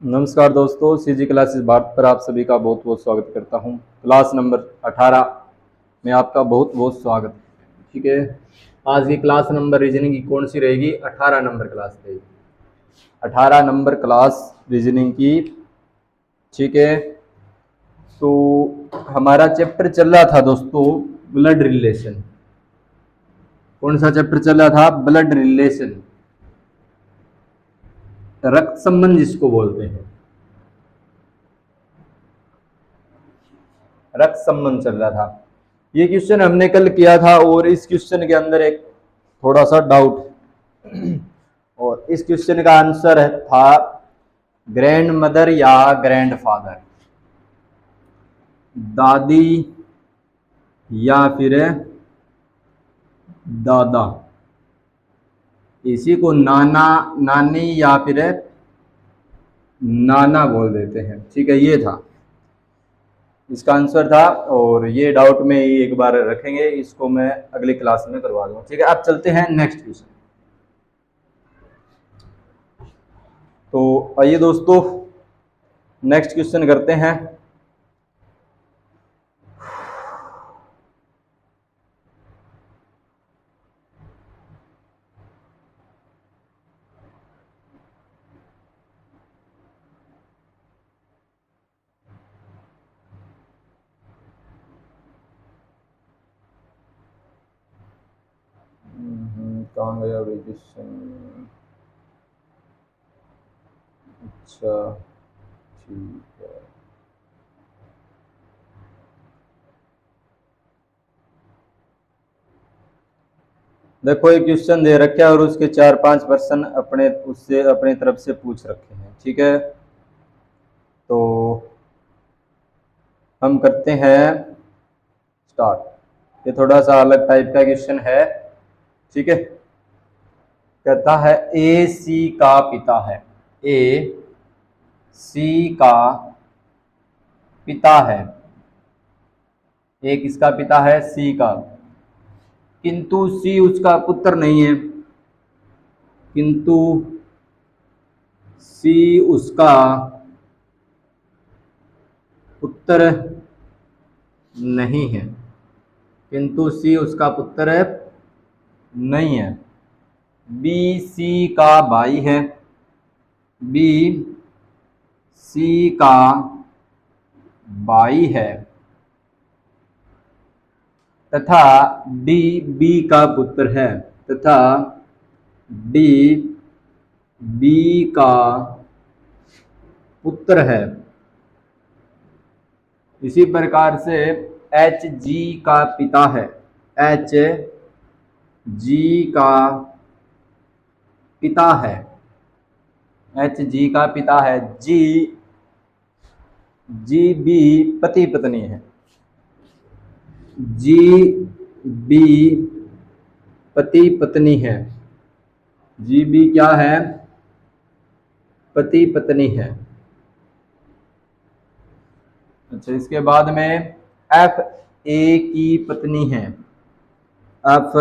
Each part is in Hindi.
नमस्कार दोस्तों, सीजी क्लासेस भारत पर आप सभी का बहुत बहुत स्वागत करता हूं। क्लास नंबर 18 में आपका बहुत बहुत स्वागत है। ठीक है, आज की क्लास नंबर रीजनिंग की कौन सी रहेगी? 18 नंबर क्लास रहेगी। 18 नंबर क्लास रीजनिंग की। ठीक है, तो हमारा चैप्टर चल रहा था दोस्तों ब्लड रिलेशन। कौन सा चैप्टर चल रहा था? ब्लड रिलेशन, रक्त संबंध जिसको बोलते हैं, रक्त संबंध चल रहा था। ये क्वेश्चन हमने कल किया था और इस क्वेश्चन के अंदर एक थोड़ा सा डाउट और इस क्वेश्चन का आंसर था ग्रैंड मदर या ग्रैंड फादर, दादी या फिर दादा। इसी को नाना, नानी या फिर नाना बोल देते हैं। ठीक है, ये था इसका आंसर था और ये डाउट में ही एक बार रखेंगे, इसको मैं अगली क्लास में करवा दूंगा। ठीक है, अब चलते हैं नेक्स्ट क्वेश्चन। तो आइए दोस्तों नेक्स्ट क्वेश्चन करते हैं। कहाँ गया अभी क्वेश्चन? अच्छा, ठीक है। देखो एक क्वेश्चन दे रखे है और उसके 4-5 प्रश्न अपने उससे अपनी तरफ से पूछ रखे हैं। ठीक है, तो हम करते हैं स्टार्ट। ये थोड़ा सा अलग टाइप का क्वेश्चन है। ठीक है, कहता है ए सी का पिता है। ए सी का पिता है। ए किसका पिता है? सी का। किंतु सी उसका पुत्र नहीं है। किंतु सी उसका पुत्र नहीं है। किंतु सी उसका पुत्र नहीं है। बी सी का भाई है। बी सी का भाई है तथा डी बी का पुत्र है। तथा डी बी का पुत्र है। इसी प्रकार से एच जी का पिता है। एच जी का पिता है। एच जी का पिता है। जी जी बी पति पत्नी है। जी बी पति पत्नी है। जी बी क्या है? पति पत्नी है। अच्छा, इसके बाद में एफ ए की पत्नी है। एफ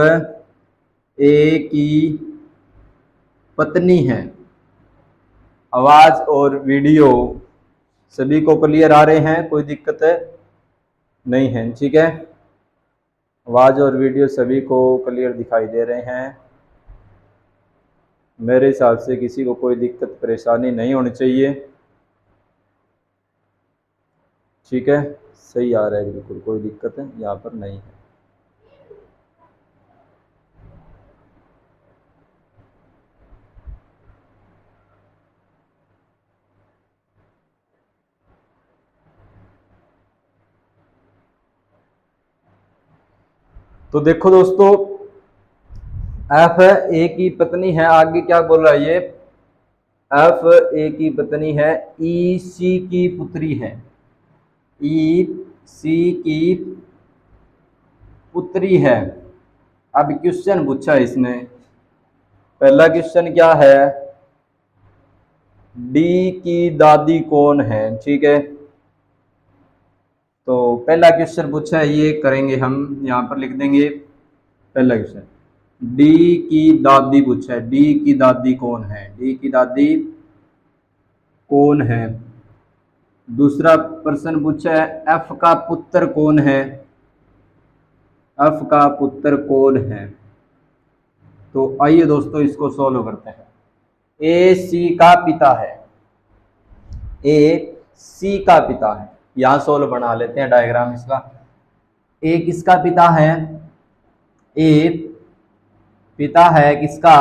ए की पत्नी है। आवाज और वीडियो सभी को क्लियर आ रहे हैं? कोई दिक्कत नहीं है? ठीक है, आवाज और वीडियो सभी को क्लियर दिखाई दे रहे हैं। मेरे हिसाब से किसी को कोई दिक्कत परेशानी नहीं होनी चाहिए। ठीक है, सही आ रहा है, बिल्कुल कोई दिक्कत है यहाँ पर नहीं है। तो देखो दोस्तों, एफ ए की पत्नी है, आगे क्या बोल रहा है ये? एफ ए की पत्नी है, ई सी की पुत्री है। ई सी की पुत्री है। अब क्वेश्चन पूछा इसने, पहला क्वेश्चन क्या है? डी की दादी कौन है? ठीक है, तो पहला क्वेश्चन पूछा है, ये करेंगे हम, यहाँ पर लिख देंगे पहला क्वेश्चन। डी की दादी पूछा है, डी की दादी कौन है? डी की दादी कौन है। दूसरा प्रश्न पूछा है एफ का पुत्र कौन है। एफ का पुत्र कौन है। तो आइए दोस्तों इसको सॉल्व करते हैं। ए सी का पिता है। ए सी का पिता है। यहां सोल्व बना लेते हैं डायग्राम इसका। ए किसका पिता है। ए पिता है किसका,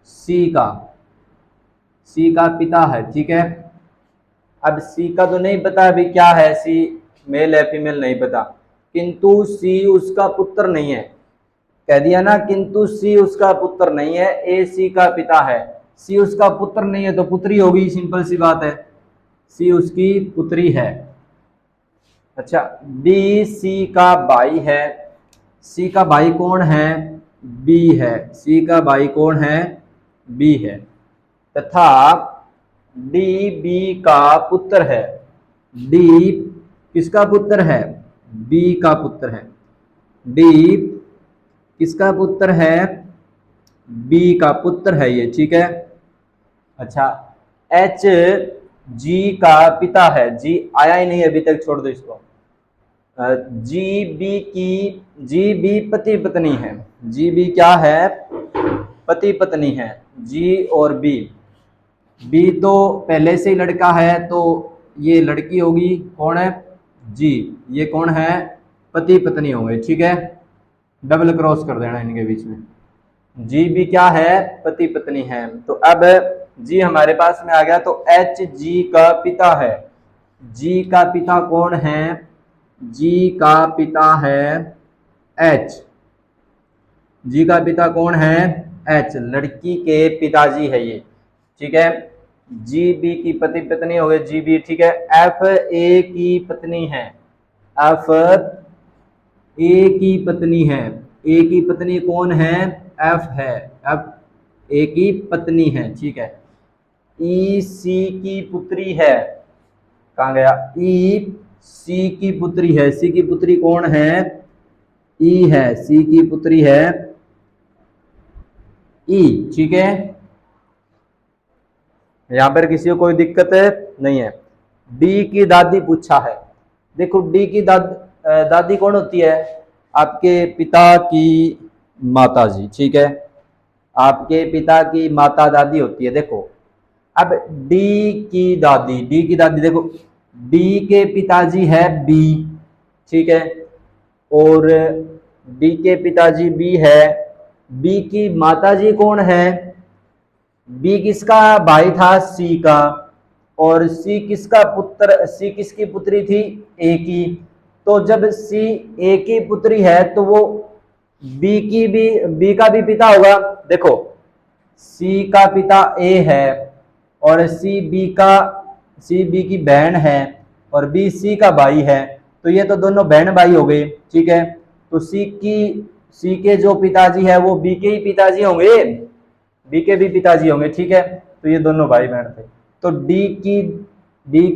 सी का। सी का पिता है, ठीक है। अब सी का तो नहीं पता अभी क्या है, सी मेल है फीमेल नहीं पता, किंतु सी उसका पुत्र नहीं है। कह दिया ना, किंतु सी उसका पुत्र नहीं है। ए सी का पिता है, सी उसका पुत्र नहीं है तो पुत्री होगी, सिंपल सी बात है, सी उसकी पुत्री है। अच्छा, बी सी का भाई है। सी का भाई कौन है, बी है। सी का भाई कौन है, बी है। तथा डी बी का पुत्र है। डी किसका पुत्र है, बी का पुत्र है। डी किसका पुत्र है, बी का पुत्र है ये, ठीक है। अच्छा, एच जी का पिता है। जी आया ही नहीं अभी तक, छोड़ दो इसको। जी बी पति पत्नी है। जी बी क्या है, पति पत्नी है। जी और बी, बी तो पहले से ही लड़का है तो ये लड़की होगी, कौन है, जी। ये कौन है, पति पत्नी होंगे, ठीक है। डबल क्रॉस कर देना इनके बीच में। जी भी क्या है, पति पत्नी है। तो अब जी हमारे पास में आ गया, तो एच जी का पिता है। जी का पिता कौन है, जी का पिता है एच। जी का पिता कौन है, एच, लड़की के पिताजी है ये, ठीक है। जी बी की पति पत्नी हो गए, जी बी, ठीक है। एफ ए की पत्नी है। एफ ए की पत्नी है। ए की पत्नी कौन है, एफ है। एफ ए की पत्नी है, ठीक है। ई सी की पुत्री है। कहाँ गया, ई सी की पुत्री है। सी की पुत्री कौन है, ई है। सी की पुत्री है ई, ठीक है। यहां पर किसी को कोई दिक्कत नहीं है। डी की दादी पूछा है। देखो डी की दादी कौन होती है, आपके पिता की माता जी, ठीक है। आपके पिता की माता दादी होती है। देखो अब डी की दादी देखो, डी के पिताजी है बी, ठीक है, और डी के पिताजी बी है। बी की माताजी कौन है, बी किसका भाई था, सी का, और सी किसका पुत्र, सी किसकी पुत्री थी, ए की। तो जब सी ए की पुत्री है तो वो बी का भी पिता होगा। देखो सी का पिता ए है और सी बी की बहन है और बी सी का भाई है, तो ये तो दोनों बहन भाई हो गए, ठीक है। तो सी के जो पिताजी है वो बी के ही पिताजी होंगे, बी के भी पिताजी होंगे, ठीक है। तो ये दोनों भाई बहन थे। तो डी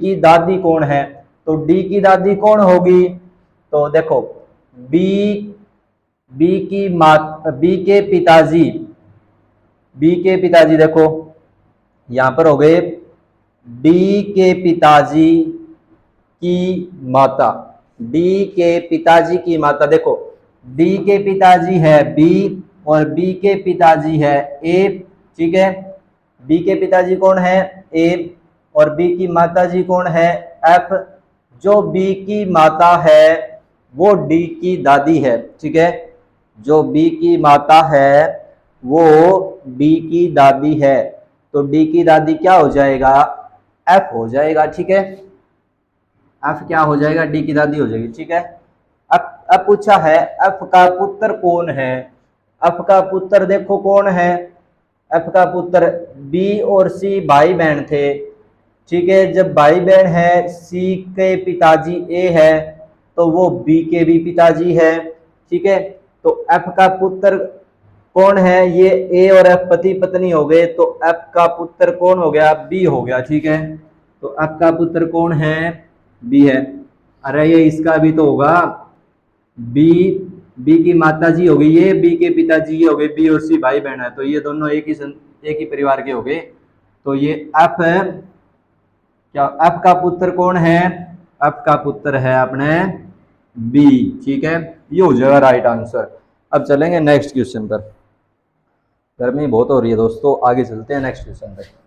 की दादी कौन है, तो डी की दादी कौन होगी, तो देखो बी के पिताजी देखो यहां पर हो गए डी के पिताजी की माता। डी के पिताजी की माता, देखो डी के पिताजी है बी और बी के पिताजी है ए, ठीक है। बी के पिताजी कौन है, ए, और बी की माताजी कौन है, एफ। जो बी की माता है वो डी की दादी है, ठीक है। जो बी की माता है वो डी की दादी है, तो डी की दादी क्या हो जाएगा, एफ हो जाएगा, ठीक है। एफ क्या हो जाएगा, डी की दादी हो जाएगी, ठीक है। अब पूछा है एफ का पुत्र कौन है। एफ का पुत्र देखो कौन है, एफ का पुत्र बी और सी भाई बहन थे, ठीक है। जब भाई बहन है, सी के पिताजी ए है तो वो बी के भी पिताजी है, ठीक है। तो एफ का पुत्र कौन है, ये ए और एफ पति पत्नी हो गए, तो एफ का पुत्र कौन हो गया, बी हो गया, ठीक है। तो एफ का पुत्र कौन है, बी है। अरे ये इसका भी तो होगा, बी की माता जी हो गई ये, बी के पिताजी ये हो गए, बी और सी भाई बहन है, तो ये दोनों एक ही परिवार के हो गए। तो ये एफ क्या एफ का पुत्र कौन है? एफ का पुत्र है अपने बी। ठीक है, ये हो जाएगा राइट आंसर। अब चलेंगे नेक्स्ट क्वेश्चन पर। गर्मी बहुत हो रही है दोस्तों, आगे चलते हैं नेक्स्ट क्वेश्चन पर।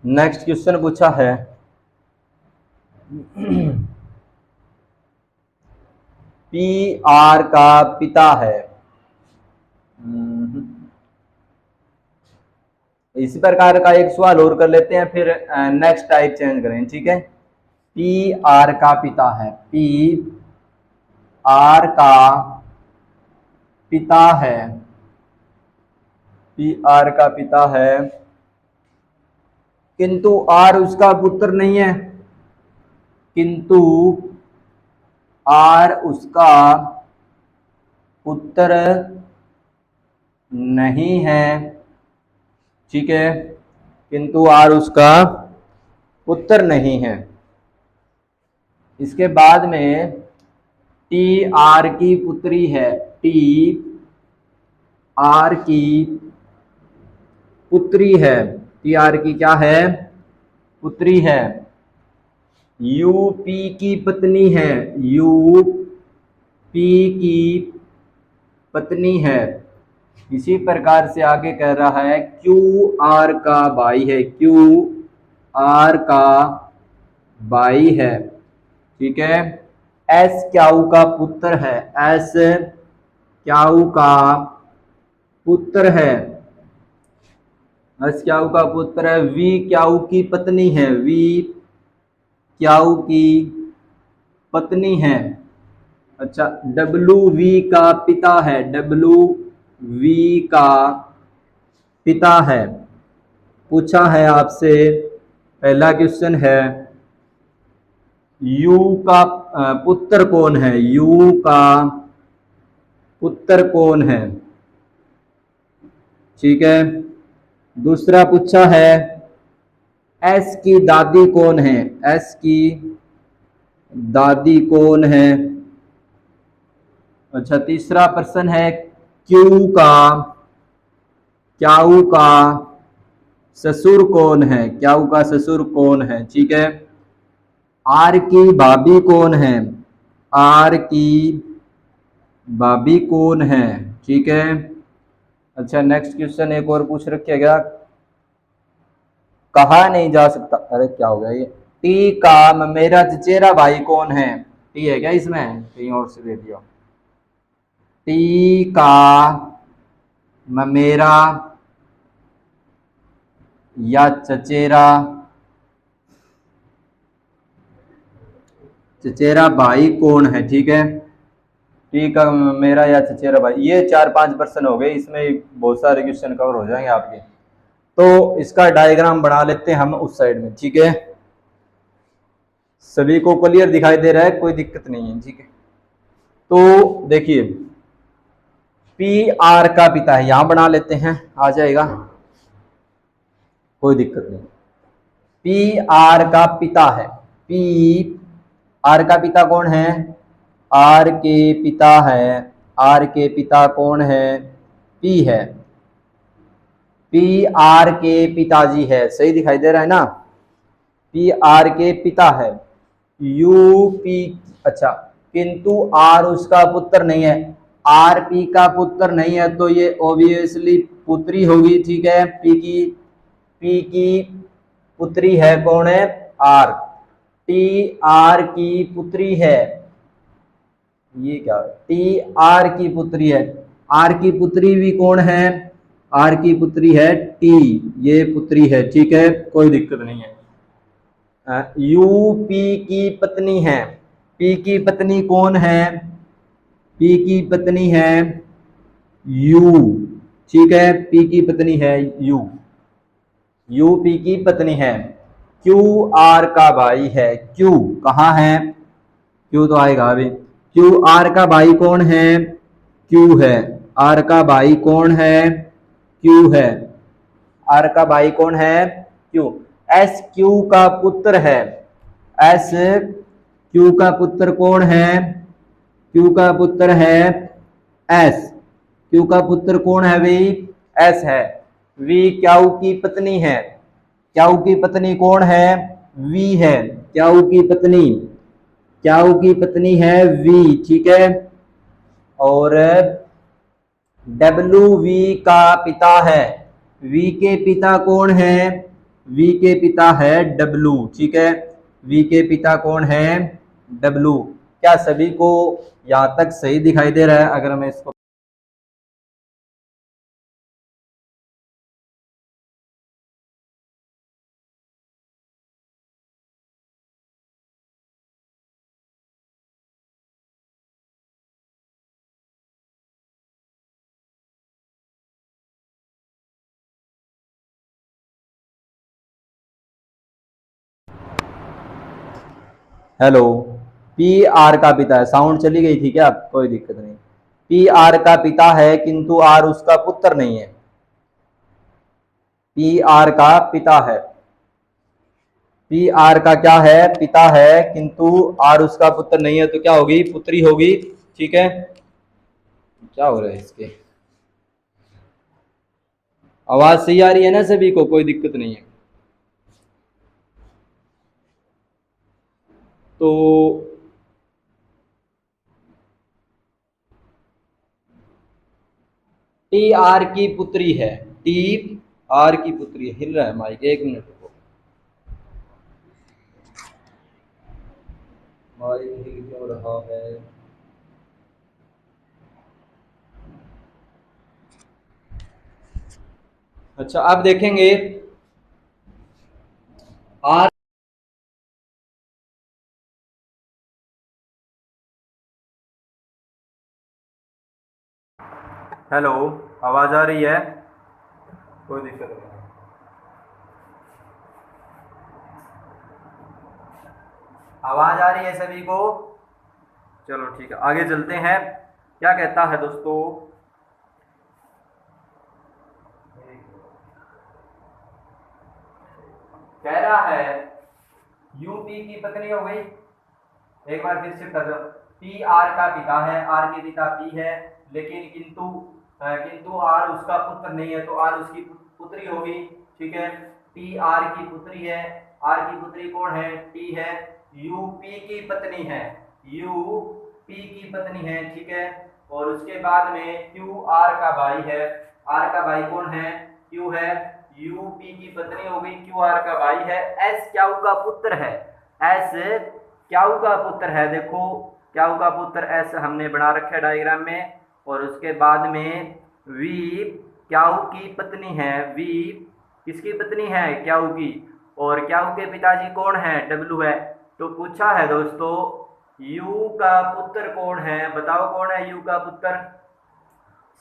नेक्स्ट क्वेश्चन पूछा है पी आर का पिता है। इसी प्रकार का एक सवाल और कर लेते हैं, फिर नेक्स्ट टाइप चेंज करें। ठीक है, पी आर का पिता है, पी आर का पिता है, पी आर का पिता है, किंतु आर उसका पुत्र नहीं है, किंतु आर उसका पुत्र नहीं है। ठीक है, किंतु आर उसका पुत्र नहीं है। इसके बाद में टी आर की पुत्री है, टी आर की पुत्री है, टी आर की क्या है? पुत्री है। यू पी की पत्नी है, यू पी की पत्नी है। इसी प्रकार से आगे कह रहा है क्यू आर का भाई है, क्यू आर का भाई है। ठीक है, एस क्याऊ का पुत्र है, एस क्याऊ का पुत्र है, एस क्याऊ का पुत्र है। वी क्याऊ की पत्नी है, वी क्याऊ की पत्नी है। अच्छा, डब्लू वी का पिता है, डब्लू वी का पिता है। पूछा है आपसे, पहला क्वेश्चन है यू का पुत्र कौन है, यू का पुत्र कौन है। ठीक है, दूसरा पूछा है एस की दादी कौन है, एस की दादी कौन है। अच्छा, तीसरा प्रश्न है क्यू क्याऊ का ससुर कौन है, क्याऊ का ससुर कौन है। ठीक है, आर की भाभी कौन है, आर की भाभी कौन है। ठीक है, अच्छा नेक्स्ट क्वेश्चन एक और पूछ रखिए क्या, कहा नहीं जा सकता, अरे क्या हो गया ये, टी का मेरा चचेरा भाई कौन है, टी है क्या इसमें, कहीं और से दे दिया। टी का मेरा या चचेरा, चचेरा भाई कौन है। ठीक है, टी का मेरा या चचेरा भाई, ये 4-5 प्रश्न हो गए, इसमें बहुत सारे क्वेश्चन कवर हो जाएंगे आपके। तो इसका डायग्राम बना लेते हैं हम उस साइड में। ठीक है, सभी को क्लियर दिखाई दे रहा है, कोई दिक्कत नहीं है। ठीक है, तो देखिए पी आर का पिता है, यहां बना लेते हैं, आ जाएगा, कोई दिक्कत नहीं। पी आर का पिता है, पी आर का पिता कौन है, आर के पिता है, आर के पिता कौन है, पी है, पी आर के पिताजी है, सही दिखाई दे रहा है ना, पी आर के पिता है। यू पी, अच्छा, किंतु आर उसका पुत्र नहीं है, आर पी का पुत्र नहीं है, तो ये ऑब्वियसली पुत्री होगी। ठीक है, पी की पुत्री है, कौन है, आर, टी आर की पुत्री है, ये क्या, टी आर की पुत्री है, आर की पुत्री भी कौन है, आर की पुत्री है टी, ये पुत्री है। ठीक है, कोई दिक्कत नहीं है। यू पी की पत्नी है, पी की पत्नी कौन है, पी की पत्नी है यू। ठीक है, पी की पत्नी है यू, यू पी की पत्नी है। क्यू आर का भाई है, क्यू कहाँ है, क्यू तो आएगा अभी, क्यू आर का भाई कौन है, क्यू है, आर का भाई कौन है, क्यू है, आर का भाई कौन है, क्यू। एस क्यू का पुत्र है, एस क्यू का पुत्र कौन है, क्यू का पुत्र है एस, क्यू का पुत्र कौन है भाई, एस है। वी क्याऊ की पत्नी है। क्याऊ की पत्नी कौन है? वी है। क्याऊ की पत्नी, क्याऊ की पत्नी है वी, ठीक है। और डब्लू वी का पिता है। वी के पिता कौन है? वी के पिता है डब्लू, ठीक है। वी के पिता कौन है? डब्लू। क्या सभी को यहां तक सही दिखाई दे रहा है? अगर मैं इसको हेलो, पी आर का पिता है। साउंड चली गई थी क्या? कोई दिक्कत नहीं। पी आर का पिता है किंतु आर उसका पुत्र नहीं है। पी आर का पिता है। पी आर का क्या है? पिता है किंतु आर उसका पुत्र नहीं है, तो क्या होगी? पुत्री होगी, ठीक है। क्या हो रहा है इसके? आवाज सही आ रही है ना सभी को? कोई दिक्कत नहीं है। तो टी आर की पुत्री है। टी आर की पुत्री है। हिल रहा है माइक, एक मिनट रुको। माइक हिल क्यों रहा है? अच्छा, अब देखेंगे आर। हेलो, आवाज आ रही है? कोई दिक्कत नहीं। आवाज आ रही है सभी को? चलो ठीक है, आगे चलते हैं। क्या कहता है दोस्तों? कह रहा है यूपी की पत्नी हो गई। एक बार फिर से कर दो। पी आर का पिता है, आर के पिता पी है, लेकिन किंतु आर उसका पुत्र नहीं है, तो आर उसकी पुत्री होगी, ठीक है। पी आर की पुत्री है। आर की पुत्री कौन है? टी है। यू पी की पत्नी है। यू पी की पत्नी है, ठीक है। और उसके बाद में क्यू आर का भाई है। आर का भाई कौन है? क्यू है। यू पी की पत्नी हो गई, क्यू आर का भाई है। एस क्याऊ का पुत्र है। एस क्याऊ का पुत्र है। देखो, क्याऊ का पुत्र एस हमने बना रखा है डायग्राम में। और उसके बाद में वी क्याऊ की पत्नी है। वी किसकी पत्नी है? क्याऊ की। और क्याऊ के पिताजी कौन है? डब्लू है। तो पूछा है दोस्तों, यू का पुत्र कौन है? बताओ कौन है यू का पुत्र?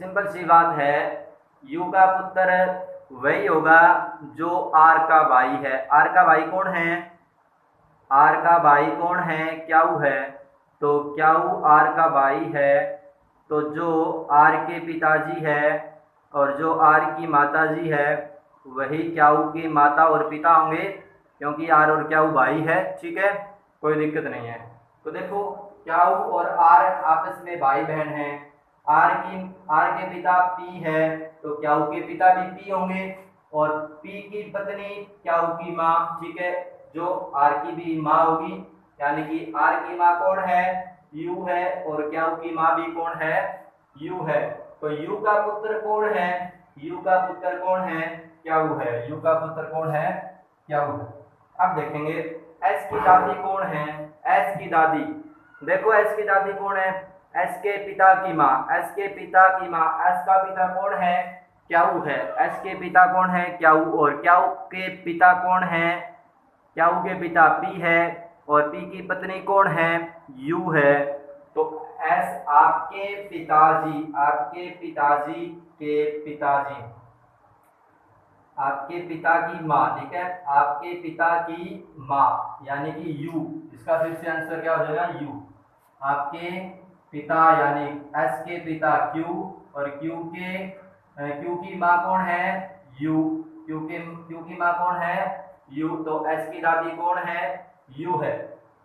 सिंपल सी बात है, यू का पुत्र वही होगा जो आर का भाई है। आर का भाई कौन है? आर का भाई कौन है? क्याऊ है। तो क्याऊ आर का भाई है। तो जो आर के पिताजी है और जो आर की माताजी है, वही क्याऊ की माता और पिता होंगे, क्योंकि आर और क्याऊ भाई है, ठीक है। कोई दिक्कत नहीं है। तो देखो, क्याऊ और आर आपस में भाई बहन हैं। आर के पिता पी है, तो क्याऊ के पिता भी पी होंगे। और पी की पत्नी क्याऊ की माँ, ठीक है, जो आर की भी माँ होगी। यानी कि आर की माँ कौन है? यू है। और क्याऊ की माँ भी कौन है? यू है। तो यू का पुत्र कौन है? यू का पुत्र कौन है? क्याऊ है। यू का पुत्र कौन है? क्याऊ है। अब देखेंगे एस की दादी कौन है? एस की दादी, देखो एस की दादी कौन है? एस के पिता की माँ। एस के पिता की माँ, एस का पिता कौन है? क्याऊ है। एस के पिता कौन है? क्याऊ। और क्याऊ के पिता कौन है? क्याऊ के पिता पी है। और पी की पत्नी कौन है? यू है। तो एस आपके पिताजी, आपके पिताजी के पिताजी, आपके पिता की माँ, ठीक है, आपके पिता की माँ यानी कि यू। इसका फिर से आंसर क्या हो जाएगा? यू। आपके पिता यानी एस के पिता क्यू, और क्यू की माँ कौन है? यू। क्यू की माँ कौन है? यू। तो एस की दादी कौन है? यू है।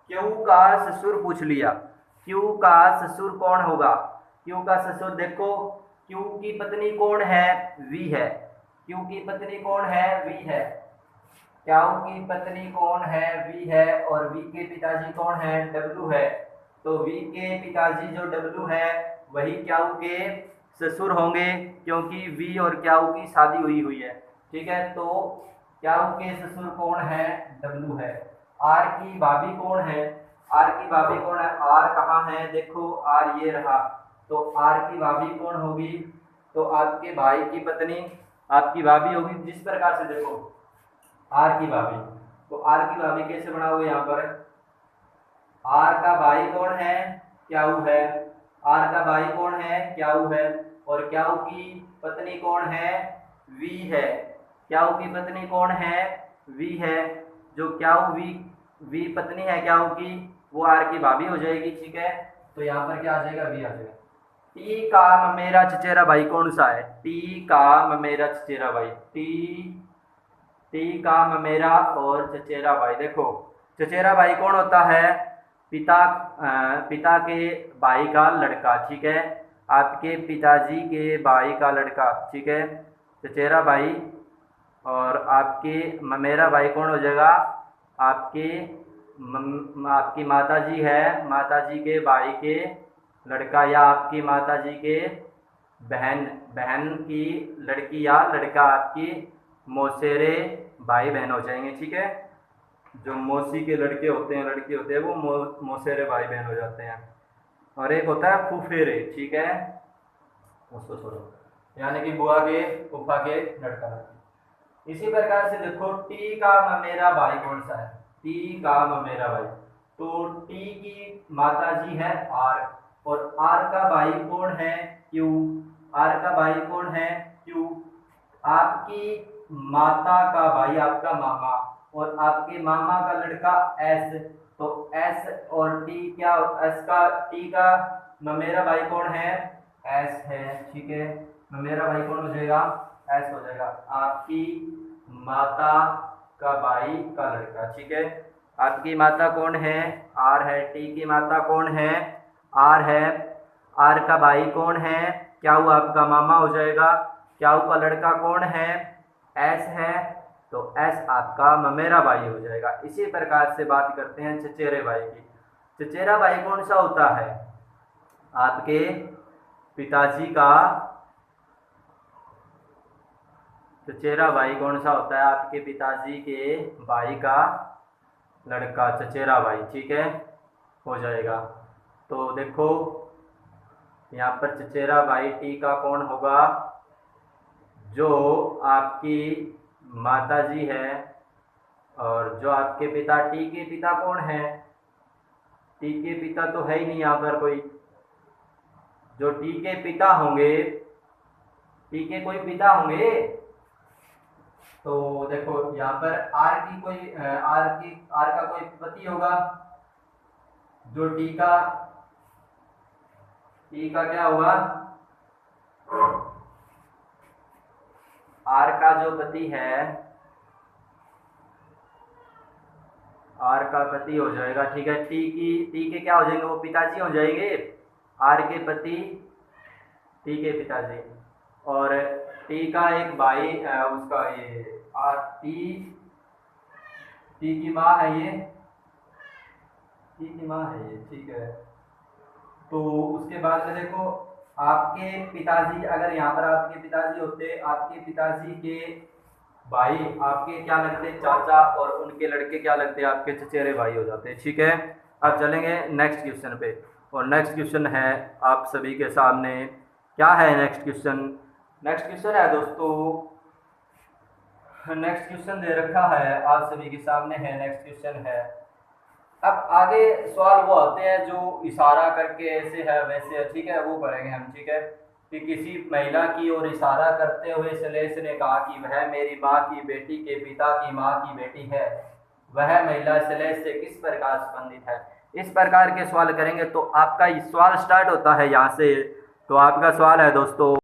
क्यू का ससुर पूछ लिया। क्यू का ससुर कौन होगा? क्यू का ससुर देखो, Q की पत्नी कौन है? V है। Q की पत्नी कौन है? V है। Q की पत्नी कौन है? V है। और V के पिताजी कौन है? W है। तो V के पिताजी जो W है वही Q के ससुर होंगे, क्योंकि V और Q की शादी हुई है। ठीक है, तो Q के ससुर कौन है? W है। R की भाभी कौन है? R की भाभी कौन है? R कहाँ है? देखो R ये रहा। तो R की भाभी कौन होगी? तो आपके भाई की पत्नी आपकी भाभी होगी। जिस प्रकार से देखो R की भाभी, तो R की भाभी कैसे बनाओगे? यहाँ पर R का भाई कौन है? Q है। R का भाई कौन है? Q है। और Q की पत्नी कौन है? V है। Q की पत्नी कौन है? V है। जो V पत्नी है Q की, वो R की भाभी हो जाएगी। ठीक है, तो यहाँ पर क्या आ जाएगा? V आ जाएगा। टी का ममेरा चचेरा भाई कौन सा है? टी का ममेरा चचेरा भाई, टी का ममेरा और चचेरा भाई। देखो चचेरा भाई कौन होता है? पिता के भाई का लड़का। ठीक है, आपके पिताजी के भाई का लड़का। ठीक है, चचेरा भाई। और आपके ममेरा भाई कौन हो जाएगा? आपकी माता जी है, माता जी के भाई के लड़का, या आपकी माता जी के बहन बहन की लड़की या लड़का, आपकी मौसेरे भाई बहन हो जाएंगे। ठीक है, जो मौसी के लड़के होते हैं, लड़के होते हैं, वो मौसेरे भाई बहन हो जाते हैं। और एक होता है फुफेरे। ठीक है, उसको छोड़ो, यानी कि बुआ के फूफा के लड़का। इसी प्रकार से देखो टी का ममेरा भाई कौन सा है? टी का ममेरा भाई, तो टी की माता जी है आर, और आर का भाई कौन है? क्यू। आर का भाई कौन है? क्यू। आपकी माता का भाई आपका मामा, और आपके मामा का लड़का एस। तो एस और टी क्या? एस का टी का ममेरा भाई कौन है? एस है। ठीक है, ममेरा भाई कौन हो जाएगा? एस हो जाएगा। आपकी माता का भाई का लड़का। ठीक है, आपकी माता कौन है? आर है। टी की माता कौन है? आर है। आर का भाई कौन है? क्या हुआ? आपका मामा हो जाएगा। क्या का लड़का कौन है? एस है। तो एस आपका ममेरा भाई हो जाएगा। इसी प्रकार से बात करते हैं चचेरे भाई की। चचेरा भाई कौन सा होता है? आपके पिताजी का चचेरा भाई कौन सा होता है? आपके पिताजी के भाई का लड़का, चचेरा भाई। ठीक है, हो जाएगा। तो देखो यहाँ पर चचेरा भाई टी का कौन होगा? जो आपकी माता जी है, और जो आपके पिता, टी के पिता कौन है? टी के पिता तो है ही नहीं यहाँ पर कोई। जो टी के पिता होंगे, टी के कोई पिता होंगे, तो देखो यहाँ पर आर की कोई आर का कोई पति होगा। जो टी का क्या होगा? आर का जो पति है, आर का पति हो जाएगा। ठीक है, टी के क्या हो जाएंगे? वो पिताजी हो जाएंगे। आर के पति, टी के पिताजी। और टी का एक भाई उसका ये आर टी की माँ है, ये टी की माँ है ये। ठीक है, तो उसके बाद में देखो आपके पिताजी, अगर यहाँ पर आपके पिताजी होते, आपके पिताजी के भाई आपके क्या लगते? चाचा, और उनके लड़के क्या लगते? आपके चचेरे भाई हो जाते हैं। ठीक है, अब चलेंगे नेक्स्ट क्वेश्चन पे। और नेक्स्ट क्वेश्चन है आप सभी के सामने। क्या है नेक्स्ट क्वेश्चन? नेक्स्ट क्वेश्चन है दोस्तों, नेक्स्ट क्वेश्चन दे रखा है आप सभी के सामने है। नेक्स्ट क्वेश्चन है, अब आगे सवाल वो आते हैं जो इशारा करके ऐसे है वैसे है। ठीक है, वो करेंगे हम। ठीक है, कि किसी महिला की ओर इशारा करते हुए श्लेष ने कहा कि वह मेरी माँ की बेटी के पिता की माँ की बेटी है, वह महिला श्लेष से किस प्रकार संबंधित है? इस प्रकार के सवाल करेंगे। तो आपका सवाल स्टार्ट होता है यहाँ से। तो आपका सवाल है दोस्तों,